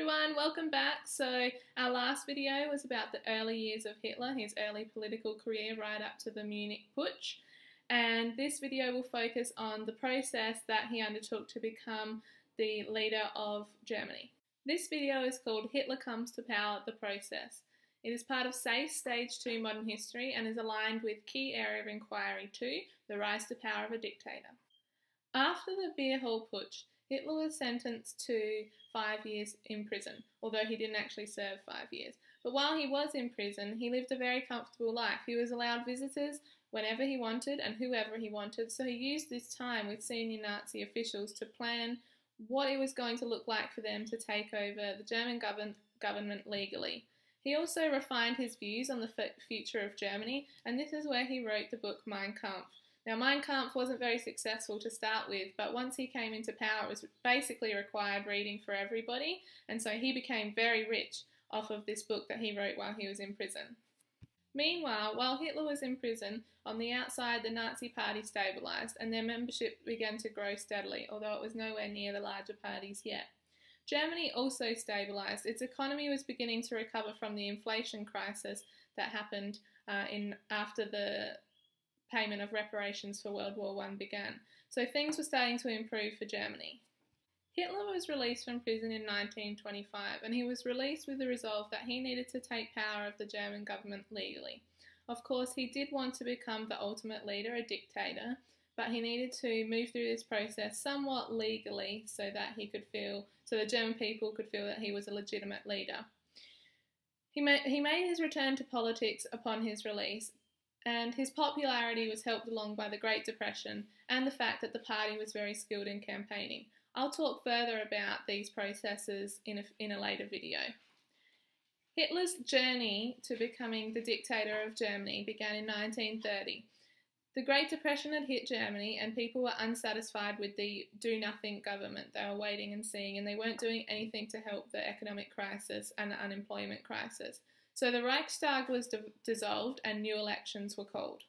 everyone, welcome back. So our last video was about the early years of Hitler, his early political career right up to the Munich Putsch. And this video will focus on the process that he undertook to become the leader of Germany. This video is called Hitler Comes to Power, the Process. It is part of SACE Stage 2 Modern History and is aligned with Key Area of Inquiry 2, the rise to power of a dictator. After the Beer Hall Putsch, Hitler was sentenced to 5 years in prison, although he didn't actually serve 5 years. But while he was in prison, he lived a very comfortable life. He was allowed visitors whenever he wanted and whoever he wanted, so he used this time with senior Nazi officials to plan what it was going to look like for them to take over the German government legally. He also refined his views on the future of Germany, and this is where he wrote the book Mein Kampf. Now, Mein Kampf wasn't very successful to start with, but once he came into power, it was basically required reading for everybody, and so he became very rich off of this book that he wrote while he was in prison. Meanwhile, while Hitler was in prison, on the outside the Nazi Party stabilised and their membership began to grow steadily, although it was nowhere near the larger parties yet. Germany also stabilised. Its economy was beginning to recover from the inflation crisis that happened after the payment of reparations for World War I began. So things were starting to improve for Germany. Hitler was released from prison in 1925, and he was released with the resolve that he needed to take power of the German government legally. Of course, he did want to become the ultimate leader, a dictator, but he needed to move through this process somewhat legally so that the German people could feel that he was a legitimate leader. He made his return to politics upon his release, and his popularity was helped along by the Great Depression and the fact that the party was very skilled in campaigning. I'll talk further about these processes in a later video. Hitler's journey to becoming the dictator of Germany began in 1930. The Great Depression had hit Germany and people were unsatisfied with the do-nothing government. They were waiting and seeing, and they weren't doing anything to help the economic crisis and the unemployment crisis. So the Reichstag was dissolved and new elections were called.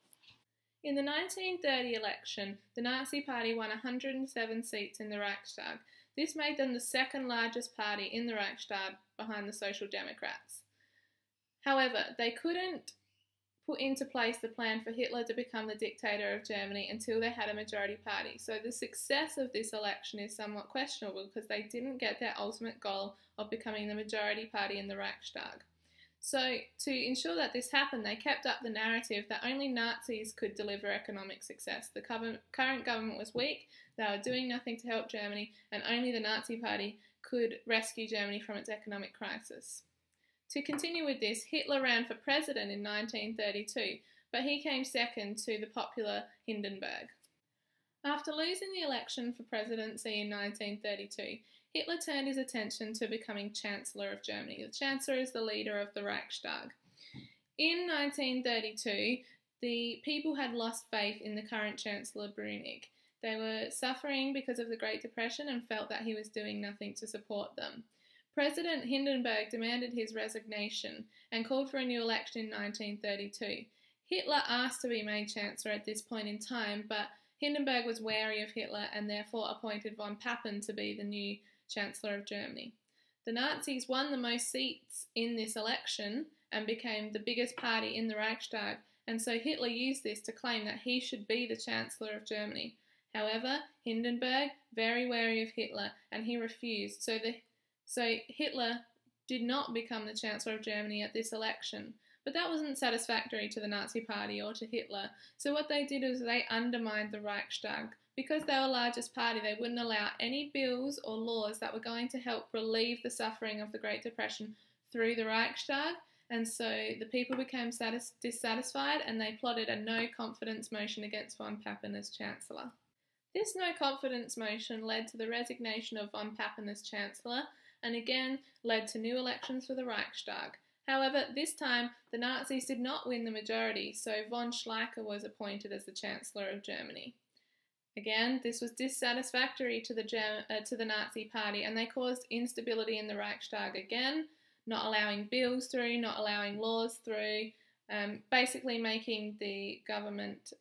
In the 1930 election, the Nazi Party won 107 seats in the Reichstag. This made them the second largest party in the Reichstag behind the Social Democrats. However, they couldn't put into place the plan for Hitler to become the dictator of Germany until they had a majority party. So the success of this election is somewhat questionable because they didn't get their ultimate goal of becoming the majority party in the Reichstag. So to ensure that this happened, they kept up the narrative that only Nazis could deliver economic success. The current government was weak, they were doing nothing to help Germany, and only the Nazi Party could rescue Germany from its economic crisis. To continue with this, Hitler ran for president in 1932, but he came second to the popular Hindenburg. After losing the election for presidency in 1932, Hitler turned his attention to becoming Chancellor of Germany. The Chancellor is the leader of the Reichstag. In 1932, the people had lost faith in the current Chancellor Brüning. They were suffering because of the Great Depression and felt that he was doing nothing to support them. President Hindenburg demanded his resignation and called for a new election in 1932. Hitler asked to be made Chancellor at this point in time, but Hindenburg was wary of Hitler and therefore appointed von Papen to be the new Chancellor of Germany. The Nazis won the most seats in this election and became the biggest party in the Reichstag, and so Hitler used this to claim that he should be the Chancellor of Germany. However, Hindenburg, very wary of Hitler, and he refused, so Hitler did not become the Chancellor of Germany at this election. But that wasn't satisfactory to the Nazi Party or to Hitler, so what they did was they undermined the Reichstag. Because they were the largest party, they wouldn't allow any bills or laws that were going to help relieve the suffering of the Great Depression through the Reichstag, and so the people became dissatisfied and they plotted a no-confidence motion against von Papen as Chancellor. This no-confidence motion led to the resignation of von Papen as Chancellor, and again led to new elections for the Reichstag. However, this time the Nazis did not win the majority, so von Schleicher was appointed as the Chancellor of Germany. Again, this was dissatisfactory to the Nazi Party, and they caused instability in the Reichstag again, not allowing bills through, not allowing laws through, basically making the government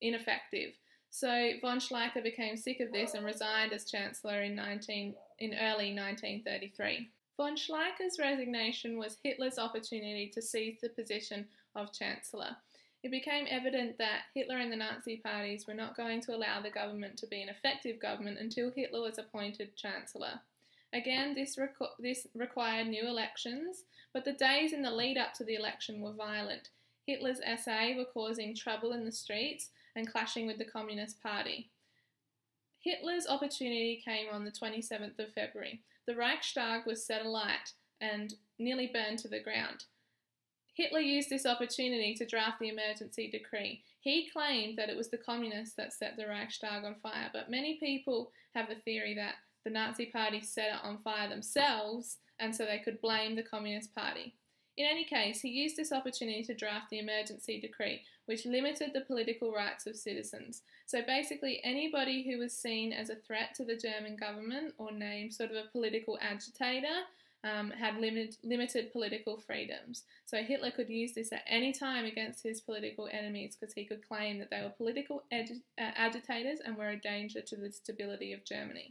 ineffective. So von Schleicher became sick of this and resigned as Chancellor in early 1933. Von Schleicher's resignation was Hitler's opportunity to seize the position of Chancellor. It became evident that Hitler and the Nazi parties were not going to allow the government to be an effective government until Hitler was appointed Chancellor. Again, this required new elections, but the days in the lead up to the election were violent. Hitler's SA were causing trouble in the streets and clashing with the Communist Party. Hitler's opportunity came on the 27th of February. The Reichstag was set alight and nearly burned to the ground. Hitler used this opportunity to draft the emergency decree. He claimed that it was the communists that set the Reichstag on fire, but many people have the theory that the Nazi Party set it on fire themselves, and so they could blame the Communist Party. In any case, he used this opportunity to draft the emergency decree, which limited the political rights of citizens. So basically, anybody who was seen as a threat to the German government or named sort of a political agitator had limited political freedoms. So Hitler could use this at any time against his political enemies because he could claim that they were political agitators and were a danger to the stability of Germany.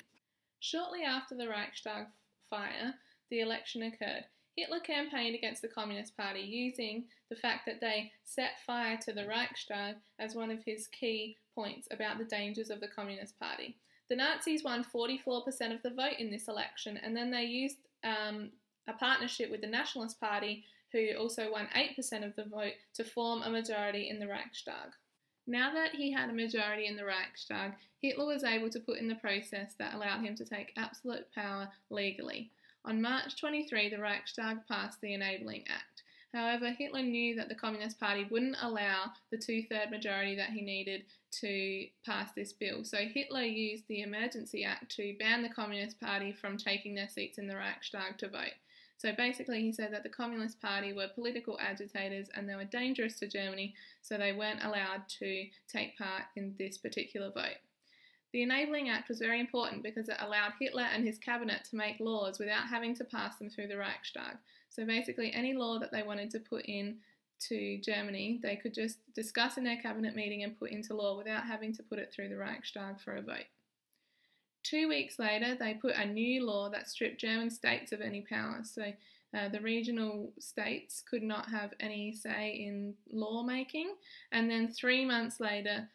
Shortly after the Reichstag fire, the election occurred. Hitler campaigned against the Communist Party using the fact that they set fire to the Reichstag as one of his key points about the dangers of the Communist Party. The Nazis won 44% of the vote in this election, and then they used a partnership with the Nationalist Party, who also won 8% of the vote, to form a majority in the Reichstag. Now that he had a majority in the Reichstag, Hitler was able to put in the process that allowed him to take absolute power legally. On March 23, the Reichstag passed the Enabling Act. However, Hitler knew that the Communist Party wouldn't allow the two-third majority that he needed to pass this bill. So Hitler used the Emergency Act to ban the Communist Party from taking their seats in the Reichstag to vote. So basically he said that the Communist Party were political agitators and they were dangerous to Germany, so they weren't allowed to take part in this particular vote. The Enabling Act was very important because it allowed Hitler and his cabinet to make laws without having to pass them through the Reichstag. So basically any law that they wanted to put in to Germany, they could just discuss in their cabinet meeting and put into law without having to put it through the Reichstag for a vote. 2 weeks later, they put a new law that stripped German states of any power. So the regional states could not have any say in lawmaking. And then 3 months later,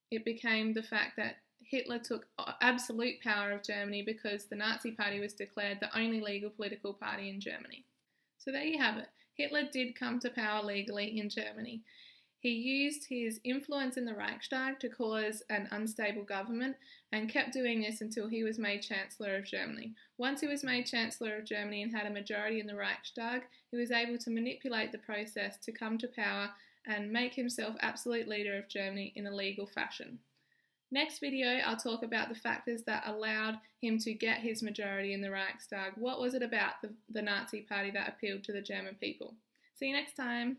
it became the fact that Hitler took absolute power of Germany because the Nazi Party was declared the only legal political party in Germany. So there you have it. Hitler did come to power legally in Germany. He used his influence in the Reichstag to cause an unstable government and kept doing this until he was made Chancellor of Germany. Once he was made Chancellor of Germany and had a majority in the Reichstag, he was able to manipulate the process to come to power and make himself absolute leader of Germany in a legal fashion. Next video, I'll talk about the factors that allowed him to get his majority in the Reichstag. What was it about the Nazi Party that appealed to the German people? See you next time.